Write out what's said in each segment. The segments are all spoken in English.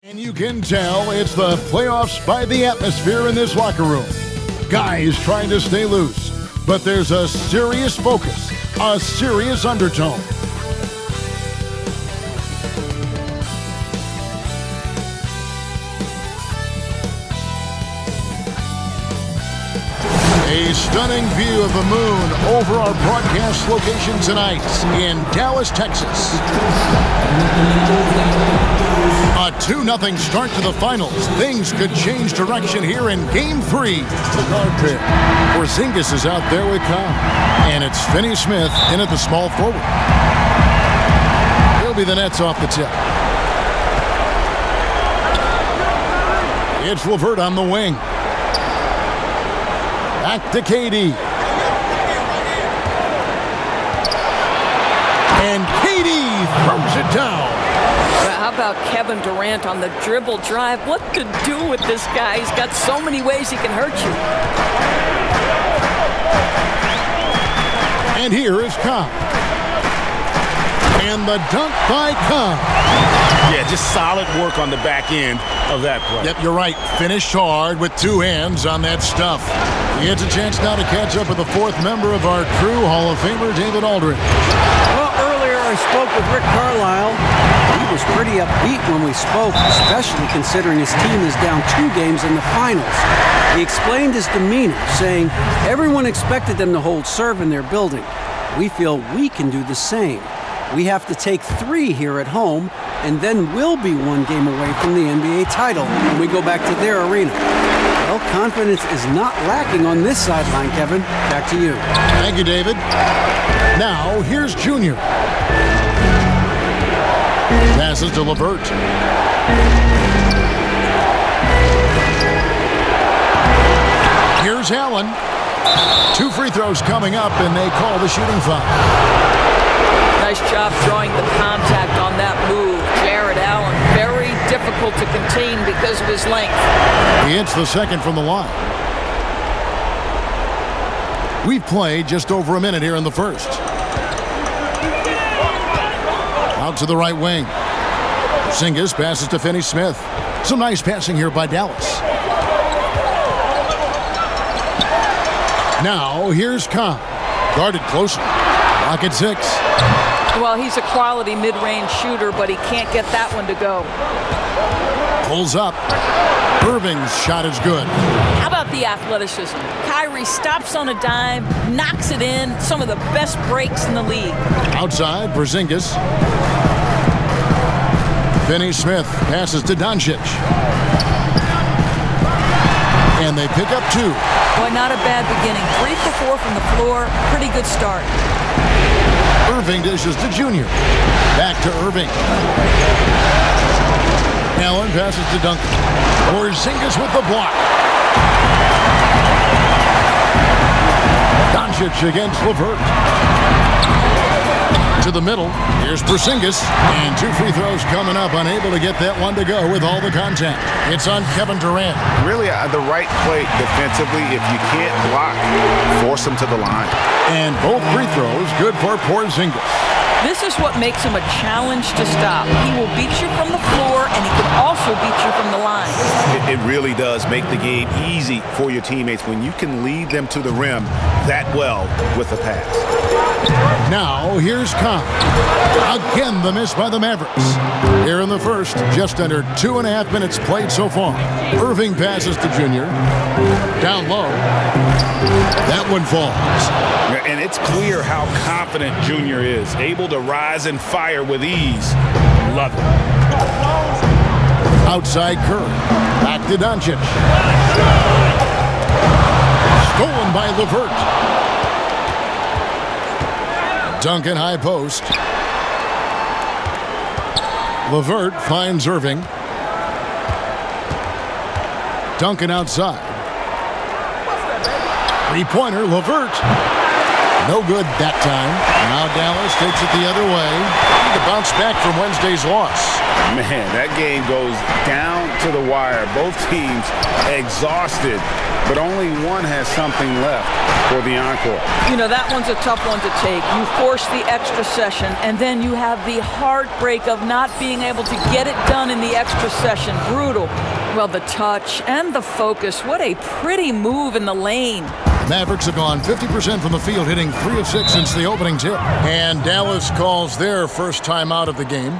And you can tell it's the playoffs by the atmosphere in this locker room. Guys trying to stay loose, but there's a serious focus, a serious undertone. A stunning view of the moon over our broadcast location tonight in Dallas, Texas. A 2-0 start to the finals. Things could change direction here in Game 3. The guard pair. Porzingis is out there with Cobb. And it's Finney-Smith in at the small forward. He'll be the Nets off the tip. It's LeVert on the wing. Back to KD. And KD throws it down. How about Kevin Durant on the dribble drive? What to do with this guy? He's got so many ways he can hurt you. And here is Cobb. And the dunk by Cobb. Yeah, just solid work on the back end of that play. Yep, you're right. Finished hard with two hands on that stuff. He gets a chance now to catch up with the fourth member of our crew, Hall of Famer David Aldridge. Well, earlier I spoke with Rick Carlisle. He was pretty upbeat when we spoke, especially considering his team is down 2 games in the finals. He explained his demeanor, saying everyone expected them to hold serve in their building. We feel we can do the same. We have to take 3 here at home, and then we'll be 1 game away from the NBA title when we go back to their arena. Well, confidence is not lacking on this sideline, Kevin. Back to you. Thank you, David. Now, here's Junior. Passes to LeVert. Here's Allen. 2 free throws coming up, and they call the shooting foul. Nice job drawing the contact on that move. Jared Allen, very difficult to contain because of his length. He hits the second from the line. We've played just over a minute here in the first. Out to the right wing. Porzingis passes to Finney-Smith. Some nice passing here by Dallas. Now here's Cobb. Guarded closer. Lock at 6. Well, he's a quality mid-range shooter, but he can't get that one to go. Pulls up. Irving's shot is good. How about the athleticism? Kyrie stops on a dime, knocks it in. Some of the best breaks in the league. Outside, Porzingis. Finney-Smith passes to Doncic. And they pick up 2. Boy, not a bad beginning. 3 for 4 from the floor. Pretty good start. Irving dishes to Junior. Back to Irving. Allen passes to Duncan. Porzingis with the block. Doncic against LeVert. To the middle. Here's Porzingis. And 2 free throws coming up. Unable to get that one to go with all the contact. It's on Kevin Durant. Really the right play defensively. If you can't block, force him to the line. And both free throws good for Porzingis. This is what makes him a challenge to stop. He will beat you from the floor, and he can also beat you from the line. It really does make the game easy for your teammates when you can lead them to the rim that well with a pass. Now, here's Cobb. Again, the miss by the Mavericks. Here in the first, just under 2.5 minutes played so far. Irving passes to Junior. Down low. That one falls. And it's clear how confident Junior is. Able to rise and fire with ease. Love it. Outside Curry. Back to Doncic. Stolen by LeVert. Duncan high post. LeVert finds Irving. Duncan outside. 3-pointer, LeVert. No good that time. Now Dallas takes it the other way. Need to bounce back from Wednesday's loss. Man, that game goes down to the wire. Both teams exhausted, but only one has something left for the encore. You know, that one's a tough one to take. You force the extra session, and then you have the heartbreak of not being able to get it done in the extra session. Brutal. Well, the touch and the focus. What a pretty move in the lane. Mavericks have gone 50% from the field, hitting 3 of 6 since the opening tip. And Dallas calls their first time out of the game.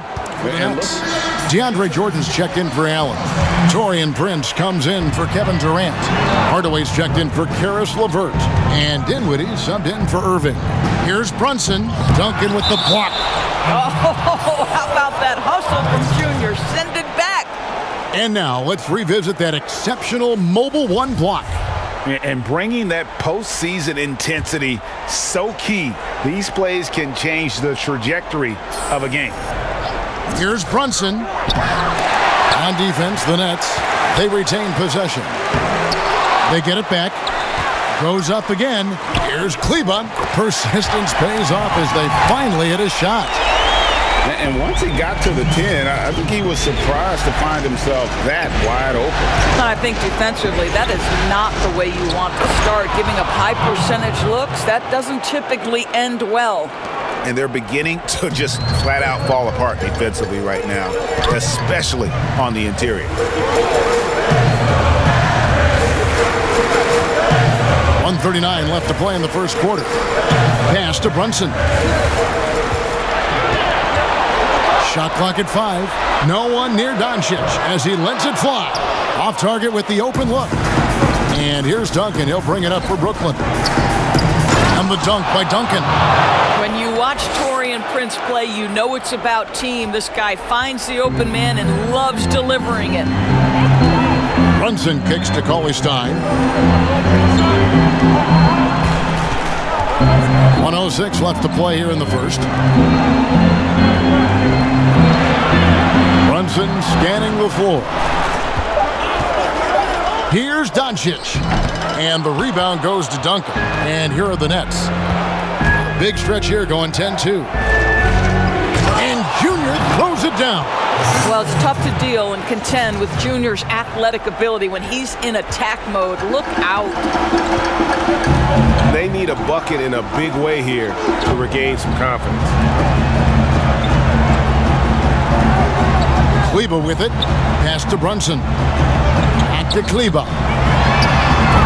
DeAndre Jordan's checked in for Allen. Taurean Prince comes in for Kevin Durant. Hardaway's checked in for Karis LeVert. And Dinwiddie subbed in for Irving. Here's Brunson. Duncan with the block. Oh, how about that hustle from Junior? Send it back. And now let's revisit that exceptional Mobile One block. And bringing that postseason intensity, so key. These plays can change the trajectory of a game. Here's Brunson. On defense, the Nets, they retain possession. They get it back. Goes up again. Here's Kleba. Persistence pays off as they finally hit a shot. And once he got to the 10, I think he was surprised to find himself that wide open. I think defensively, that is not the way you want to start. Giving up high percentage looks, that doesn't typically end well. And they're beginning to just flat out fall apart defensively right now, especially on the interior. 1:39 left to play in the first quarter. Pass to Brunson. Shot clock at 5. No one near Doncic as he lets it fly. Off target with the open look. And here's Duncan. He'll bring it up for Brooklyn. And the dunk by Duncan. When you watch Taurean Prince play, you know it's about team. This guy finds the open man and loves delivering it. Brunson kicks to Cauley-Stein. 1:06 left to play here in the first. Brunson scanning the floor. Here's Doncic. And the rebound goes to Duncan. And here are the Nets. Big stretch here going 10-2. And Junior throws it down. Well, it's tough to deal and contend with Junior's athletic ability when he's in attack mode. Look out. They need a bucket in a big way here to regain some confidence. Kleba with it. Pass to Brunson. Back to Kleba.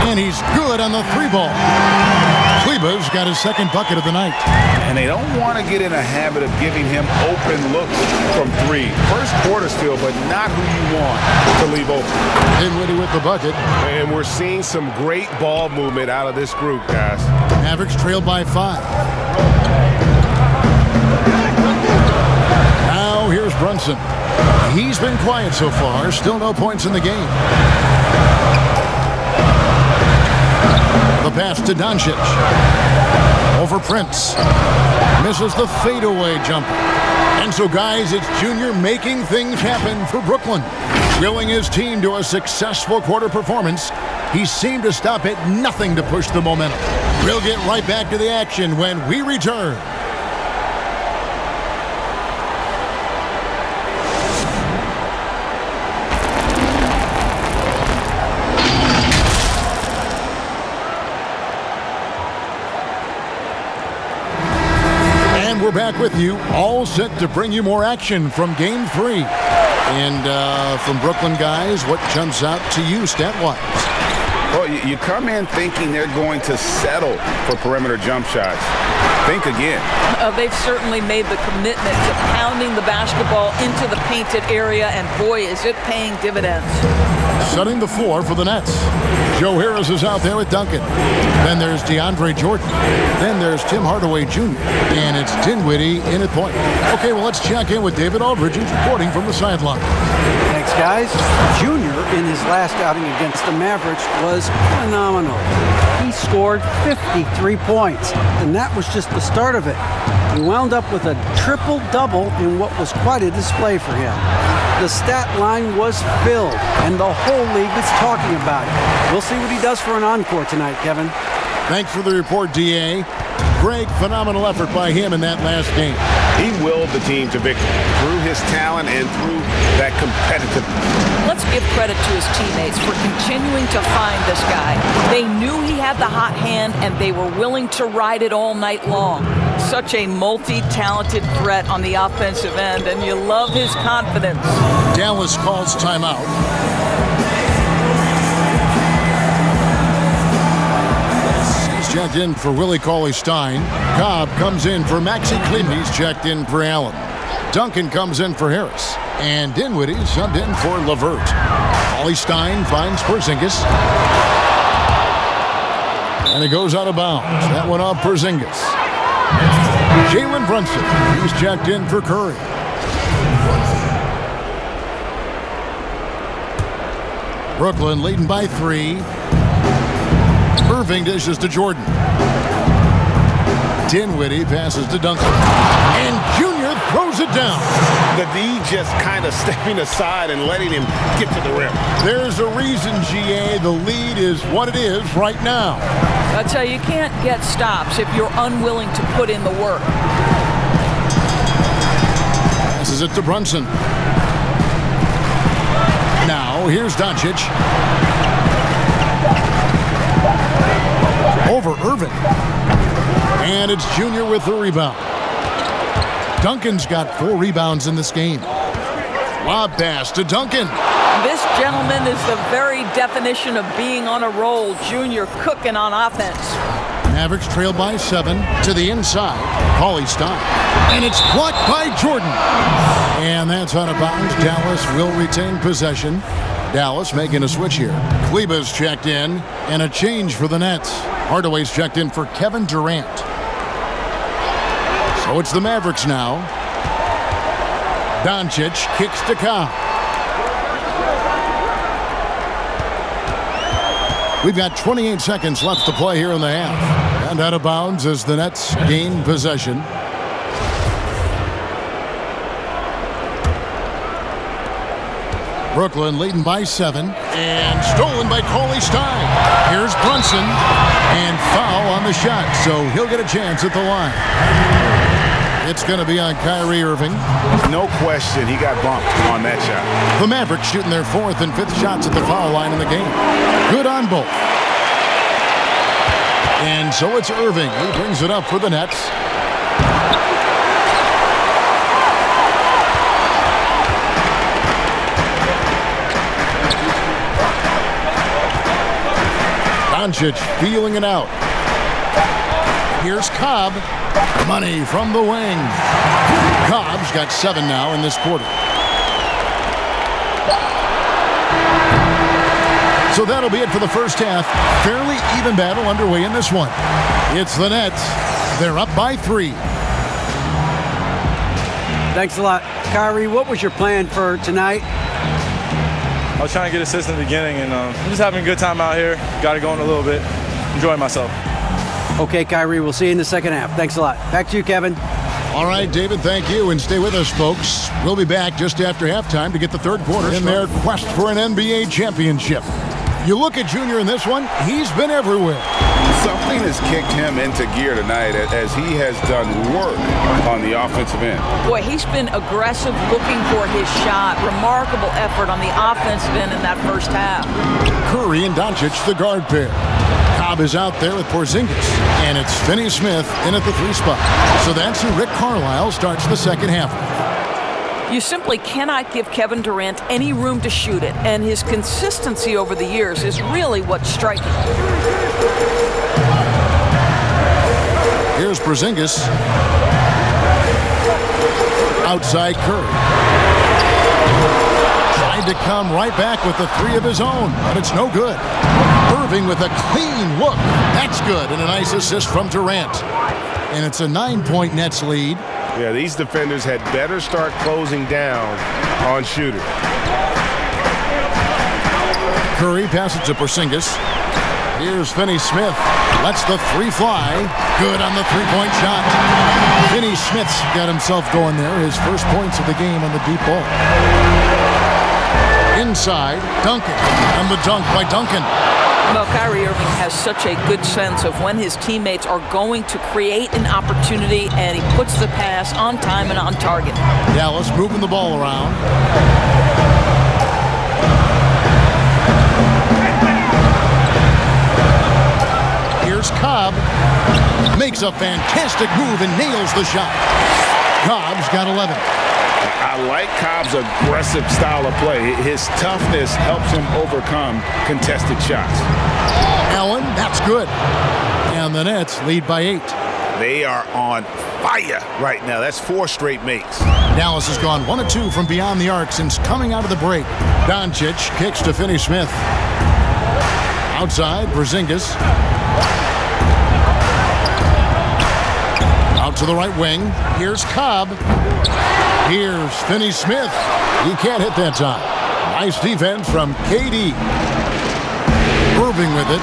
And he's good on the 3-ball. Kleba's got his second bucket of the night. And they don't want to get in a habit of giving him open looks from 3. First quarter still, but not who you want to leave open. Dinwiddie with the bucket. And we're seeing some great ball movement out of this group, guys. Mavericks trailed by 5. Now here's Brunson. He's been quiet so far. Still no points in the game. The pass to Doncic. Over Prince. Misses the fadeaway jumper. And so, guys, it's Junior making things happen for Brooklyn. Willing his team to a successful quarter performance, he seemed to stop at nothing to push the momentum. We'll get right back to the action when we return. We're back with you, all set to bring you more action from Game 3. And from Brooklyn, guys, what jumps out to you stat-wise? Well, you come in thinking they're going to settle for perimeter jump shots. Think again. They've certainly made the commitment to pounding the basketball into the painted area, and boy, is it paying dividends. Setting the floor for the Nets. Joe Harris is out there with Duncan. Then there's DeAndre Jordan. Then there's Tim Hardaway Jr. And it's Dinwiddie in at point. Okay, well, let's check in with David Aldridge, who's reporting from the sideline. Thanks, guys. Junior, in his last outing against the Mavericks, was phenomenal. He scored 53 points, and that was just the start of it. He wound up with a triple-double in what was quite a display for him. The stat line was filled, and the whole league is talking about it. We'll see what he does for an encore tonight, Kevin. Thanks for the report, D.A. Great, phenomenal effort by him in that last game. He willed the team to victory through his talent and through that competitiveness. Let's give credit to his teammates for continuing to find this guy. They knew he had the hot hand, and they were willing to ride it all night long. Such a multi-talented threat on the offensive end, and you love his confidence. Dallas calls timeout. He's checked in for Willie Cauley-Stein. Cobb comes in for Maxi Kleber. He's checked in for Allen. Duncan comes in for Harris. And Dinwiddie subbed in for LeVert. Cauley-Stein finds Porzingis. And it goes out of bounds. That one off Porzingis. Jalen Brunson. He's checked in for Curry. Brooklyn leading by 3. Irving dishes to Jordan. Dinwiddie passes to Duncan. And Junior throws it down. The D just kind of stepping aside and letting him get to the rim. There's a reason, GA, the lead is what it is right now. I tell you can't get stops if you're unwilling to put in the work. Passes it to Brunson. Now, here's Doncic. Over Irving. And it's Junior with the rebound. Duncan's got 4 rebounds in this game. Lob pass to Duncan. This gentleman is the very definition of being on a roll. Junior cooking on offense. Mavericks trail by 7 to the inside. Cauley-Stein. And it's blocked by Jordan. And that's out of bounds. Dallas will retain possession. Dallas making a switch here. Kleber's checked in. And a change for the Nets. Hardaway's checked in for Kevin Durant. So it's the Mavericks now. Doncic kicks to Cobb. We've got 28 seconds left to play here in the half. And out of bounds as the Nets gain possession. Brooklyn leading by 7. And stolen by Cauley-Stein. Here's Brunson. And foul on the shot. So he'll get a chance at the line. It's going to be on Kyrie Irving. No question, he got bumped on that shot. The Mavericks shooting their 4th and 5th shots at the foul line in the game. Good on both. And so it's Irving who brings it up for the Nets. Doncic feeling it out. Here's Cobb. Money from the wing. Cobb's got 7 now in this quarter. So that'll be it for the first half. Fairly even battle underway in this one. It's the Nets. They're up by 3. Thanks a lot. Kyrie, what was your plan for tonight? I was trying to get assists in the beginning, and I'm just having a good time out here. Got it going a little bit. Enjoying myself. Okay, Kyrie, we'll see you in the second half. Thanks a lot. Back to you, Kevin. All right, David, thank you. And stay with us, folks. We'll be back just after halftime to get the third quarter in their quest for an NBA championship. You look at Junior in this one, he's been everywhere. Something has kicked him into gear tonight as he has done work on the offensive end. Boy, he's been aggressive looking for his shot. Remarkable effort on the offensive end in that first half. Curry and Doncic, the guard pair. Cobb is out there with Porzingis. And it's Finney-Smith in at the 3 spot. So that's who Rick Carlisle starts the second half with. You simply cannot give Kevin Durant any room to shoot it, and his consistency over the years is really what's striking. Here's Porzingis. Outside Curry. Tried to come right back with the 3 of his own, but it's no good. Irving with a clean look. That's good, and a nice assist from Durant. And it's a 9-point Nets lead. Yeah, these defenders had better start closing down on shooter. Curry passes to Porzingis. Here's Finney-Smith. Lets the 3 fly. Good on the 3-point shot. Finney-Smith's got himself going there. His first points of the game on the deep ball. Inside, Duncan. And the dunk by Duncan. Well, Kyrie Irving has such a good sense of when his teammates are going to create an opportunity, and he puts the pass on time and on target. Dallas moving the ball around. makes a fantastic move and nails the shot. Cobb's got 11. I like Cobb's aggressive style of play. His toughness helps him overcome contested shots. Allen, that's good. And the Nets lead by 8. They are on fire right now. That's 4 straight makes. Dallas has gone 1 of 2 from beyond the arc since coming out of the break. Doncic kicks to Finney-Smith. Outside, Porzingis. Out to the right wing. Here's Cobb. Here's Finney-Smith. He can't hit that time. Nice defense from KD. Irving with it.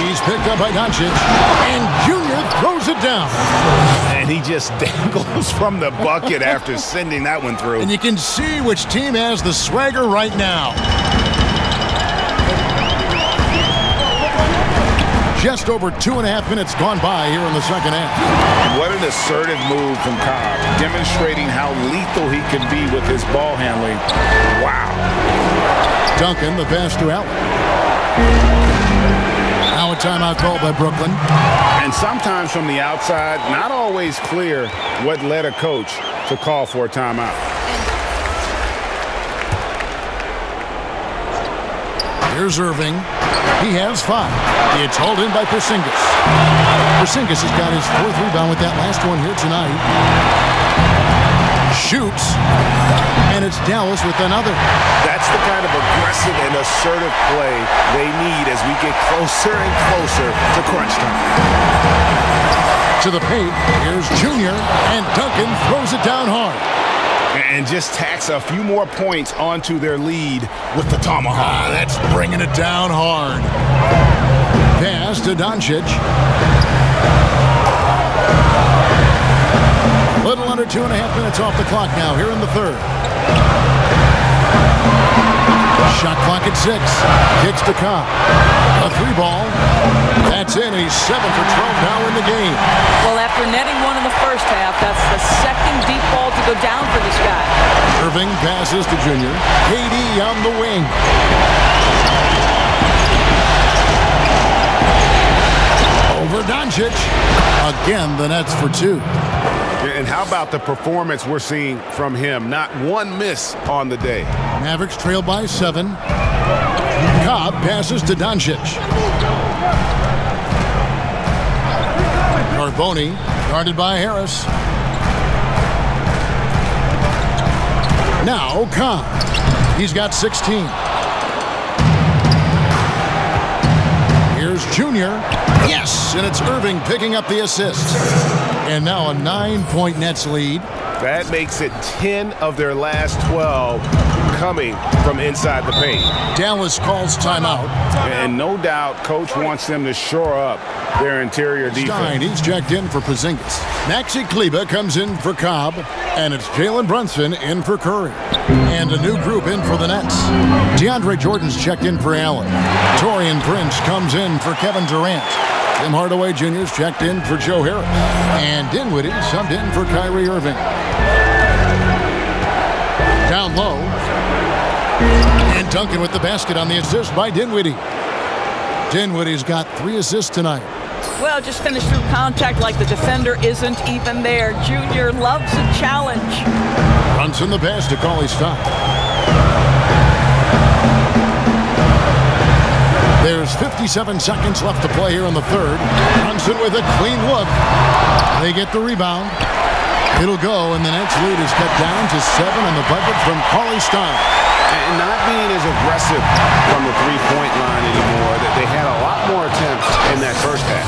He's picked up by Doncic. And Junior throws it down. And he just dangles from the bucket after sending that one through. And you can see which team has the swagger right now. Just over 2.5 minutes gone by here in the second half. What an assertive move from Cobb, demonstrating how lethal he can be with his ball handling. Wow. Duncan, the pass to Allen. Now a timeout called by Brooklyn. And sometimes from the outside, not always clear what led a coach to call for a timeout. Here's Irving. He has 5. It's hauled in by Porzingis. Porzingis has got his 4th rebound with that last one here tonight. Shoots. And it's Dallas with another. That's the kind of aggressive and assertive play they need as we get closer and closer to crunch time. To the paint. Here's Junior. And Duncan throws it down hard. And just tacks a few more points onto their lead with the tomahawk. That's bringing it down hard. Pass to Doncic. Little under 2.5 minutes off the clock now here in the third. Shot clock at 6. Kicks to Cobb. A 3-ball. That's in. He's 7 for 12 now in the game. Well, after netting one in the first half, that's the second deep ball to go down for this guy. Irving passes to Junior. KD on the wing. Over Doncic. Again, the Nets for 2. And how about the performance we're seeing from him? Not one miss on the day. Mavericks trail by 7. Cobb passes to Doncic. Carboni guarded by Harris. Now Cobb. He's got 16. Here's Junior. Yes, and it's Irving picking up the assist. And now a 9-point Nets lead. That makes it 10 of their last 12 coming from inside the paint. Dallas calls timeout. And no doubt Coach wants them to shore up their interior defense. Stein, he's checked in for Porzingis. Maxi Kleber comes in for Cobb. And it's Jalen Brunson in for Curry. And a new group in for the Nets. DeAndre Jordan's checked in for Allen. Taurean Prince comes in for Kevin Durant. Tim Hardaway Jr.'s checked in for Joe Harris. And Dinwiddie subbed in for Kyrie Irving. Down low. And Duncan with the basket on the assist by Dinwiddie. Dinwiddie's got 3 assists tonight. Well, just finished through contact like the defender isn't even there. Junior loves a challenge. Brunson the pass to Cauley-Stein. There's 57 seconds left to play here in the third. Brunson with a clean look. They get the rebound. It'll go, and the Nets lead is cut down to 7 on the bucket from Cauley-Stein. And not being as aggressive from the three-point line anymore. They had a lot more attempts in that first half.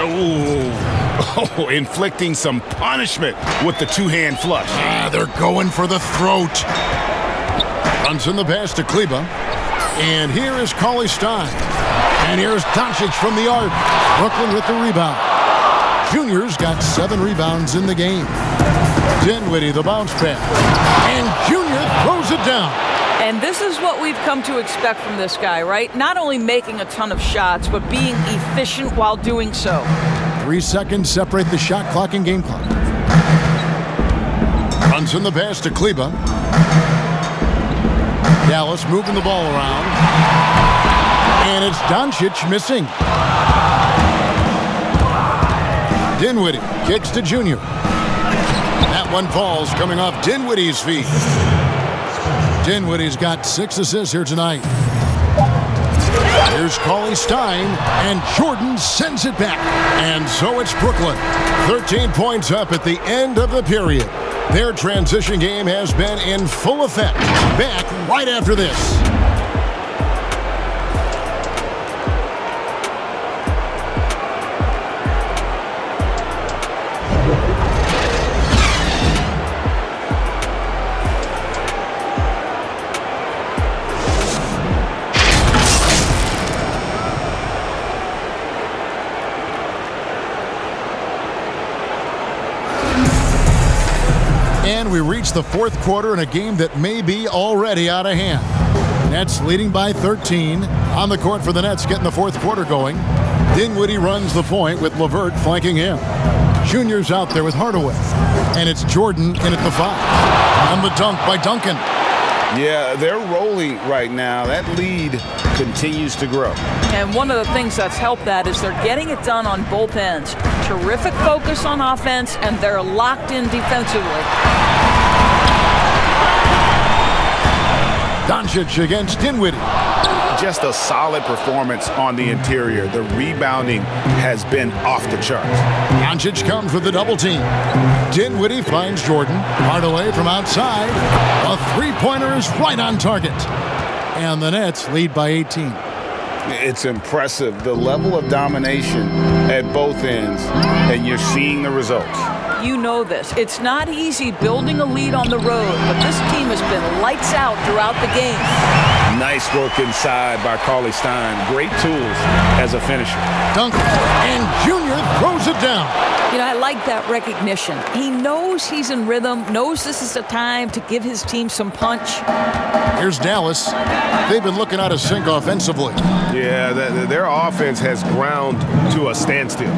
Oh, inflicting some punishment with the two-hand flush. They're going for the throat. Brunson the pass to Kleber. And here is Cauley-Stein. And here's Doncic from the arc. Brooklyn with the rebound. Junior's got 7 rebounds in the game. Dinwiddie the bounce pass. And Junior throws it down. And this is what we've come to expect from this guy, right? Not only making a ton of shots, but being efficient while doing so. 3 seconds separate the shot clock and game clock. Brunson the pass to Kleber. Dallas moving the ball around. And it's Doncic missing. Dinwiddie kicks to Junior. That one falls coming off Dinwiddie's feet. Dinwiddie's got 6 assists here tonight. Here's Cauley Stein, and Jordan sends it back. And so it's Brooklyn. 13 points up at the end of the period. Their transition game has been in full effect. Back right after this. And we reach the fourth quarter in a game that may be already out of hand. Nets leading by 13. On the court for the Nets, getting the fourth quarter going. Dinwiddie runs the point with LeVert flanking him. Junior's out there with Hardaway. And it's Jordan in at the 5. On the dunk by Duncan. Yeah, they're rolling right now. That lead continues to grow. And one of the things that's helped that is they're getting it done on both ends. Terrific focus on offense, and they're locked in defensively. Doncic against Dinwiddie. Just a solid performance on the interior. The rebounding has been off the charts. Doncic comes with the double team. Dinwiddie finds Jordan. Hardaway from outside. A three-pointer is right on target. And the Nets lead by 18. It's impressive, the level of domination at both ends, and you're seeing the results. You know this. It's not easy building a lead on the road, but this team has been lights out throughout the game. Nice work inside by Cauley Stein. Great tools as a finisher. Dunk, and Junior throws it down. You know, I like that recognition. He knows he's in rhythm, knows this is the time to give his team some punch. Here's Dallas. They've been looking out of sync offensively. Yeah, their offense has ground to a standstill.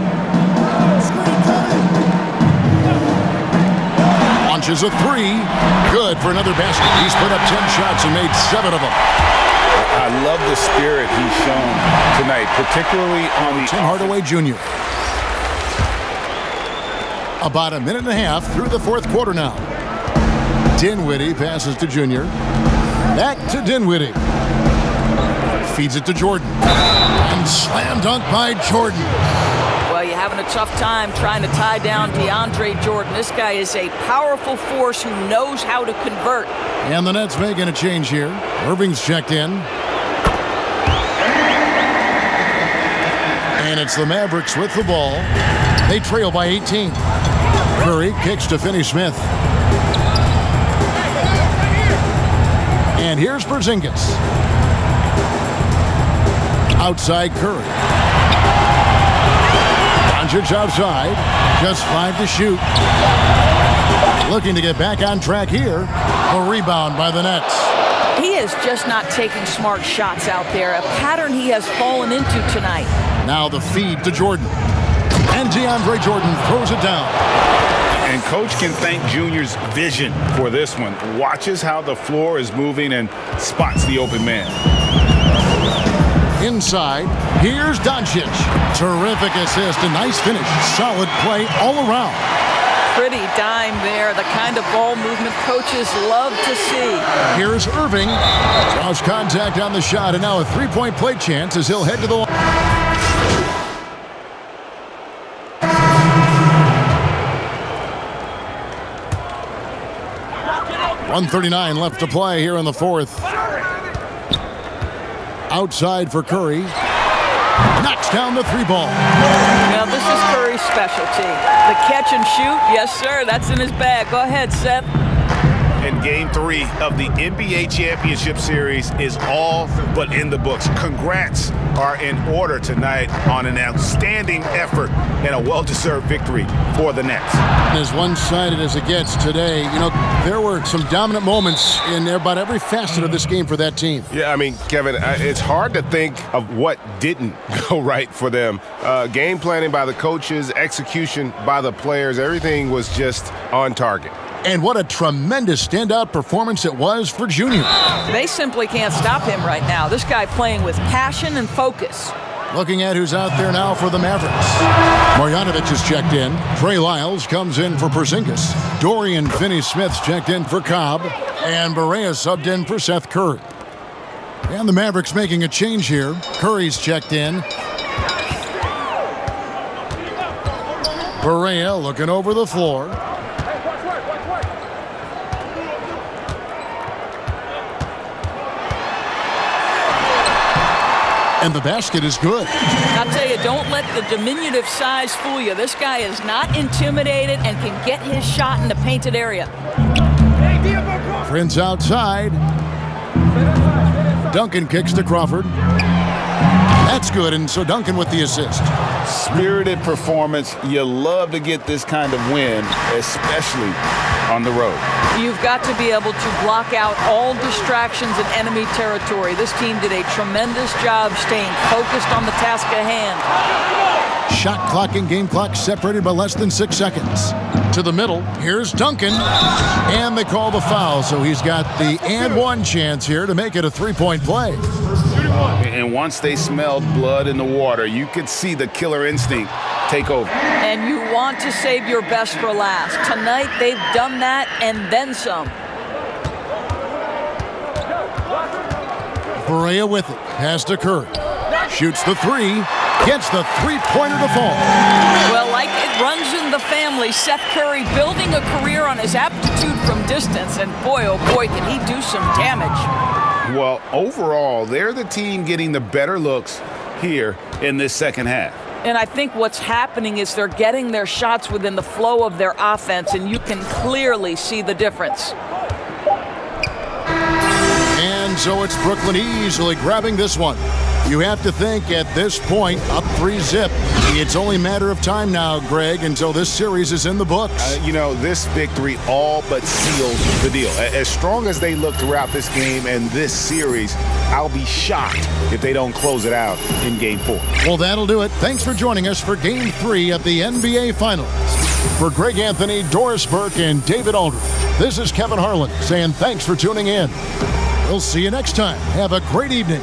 Launches a 3. Good for another basket. He's put up 10 shots and made 7 of them. I love the spirit he's shown tonight, particularly on the Tim Hardaway Jr. About a minute and a half through the fourth quarter now. Dinwiddie passes to Junior. Back to Dinwiddie. Feeds it to Jordan. And slam dunk by Jordan. Well, you're having a tough time trying to tie down DeAndre Jordan. This guy is a powerful force who knows how to convert. And the Nets making a change here. Irving's checked in. And it's the Mavericks with the ball. They trail by 18. Curry kicks to Finney-Smith. And here's Porzingis. Outside Curry. Doncic outside. Just 5 to shoot. Looking to get back on track here. A rebound by the Nets. He is just not taking smart shots out there, a pattern he has fallen into tonight. Now the feed to Jordan. And DeAndre Jordan throws it down. And Coach can thank Junior's vision for this one. Watches how the floor is moving and spots the open man. Inside, here's Doncic. Terrific assist, a nice finish. Solid play all around. Pretty dime there, the kind of ball movement coaches love to see. Here's Irving. Draws contact on the shot, and now a three-point play chance as he'll head to the line. .139 left to play here in the fourth. Outside for Curry. Knocks down the 3 ball. Now this is Curry's specialty. The catch and shoot, yes sir, that's in his bag. Go ahead, Seth. And Game 3 of the NBA Championship Series is all but in the books. Congrats are in order tonight on an outstanding effort and a well-deserved victory for the Nets. As one-sided as it gets today, you know, there were some dominant moments in about every facet of this game for that team. Yeah, I mean, Kevin, it's hard to think of what didn't go right for them. Game planning by the coaches, execution by the players, everything was just on target. And what a tremendous standout performance it was for Junior. They simply can't stop him right now. This guy playing with passion and focus. Looking at who's out there now for the Mavericks. Marjanovic is checked in. Trey Lyles comes in for Porzingis. Dorian Finney-Smith's checked in for Cobb. And Barea subbed in for Seth Curry. And the Mavericks making a change here. Curry's checked in. Barea looking over the floor. And the basket is good. I'll tell you, don't let the diminutive size fool you. This guy is not intimidated and can get his shot in the painted area. Prince outside. Duncan kicks to Crawford. That's good, and so Duncan with the assist. Spirited performance. You love to get this kind of win, especially on the road. You've got to be able to block out all distractions in enemy territory. This team did a tremendous job staying focused on the task at hand. Shot clock and game clock separated by less than 6 seconds. To the middle, here's Duncan. And they call the foul, so he's got the and one chance here to make it a three-point play. And once they smelled blood in the water, you could see the killer instinct take over. And you want to save your best for last. Tonight, they've done that and then some. Barea with it. Pass to Curry. Shoots the three. Gets the three-pointer to fall. Well, like it runs in the family, Seth Curry building a career on his aptitude from distance. And boy, oh boy, can he do some damage. Well, overall, they're the team getting the better looks here in this second half. And I think what's happening is they're getting their shots within the flow of their offense, and you can clearly see the difference. And so it's Brooklyn easily grabbing this one. You have to think at this point, up 3-zip. It's only a matter of time now, Greg, until this series is in the books. You know, this victory all but seals the deal. As strong as they look throughout this game and this series, I'll be shocked if they don't close it out in Game 4. Well, that'll do it. Thanks for joining us for Game 3 of the NBA Finals. For Greg Anthony, Doris Burke, and David Aldridge, this is Kevin Harlan saying thanks for tuning in. We'll see you next time. Have a great evening.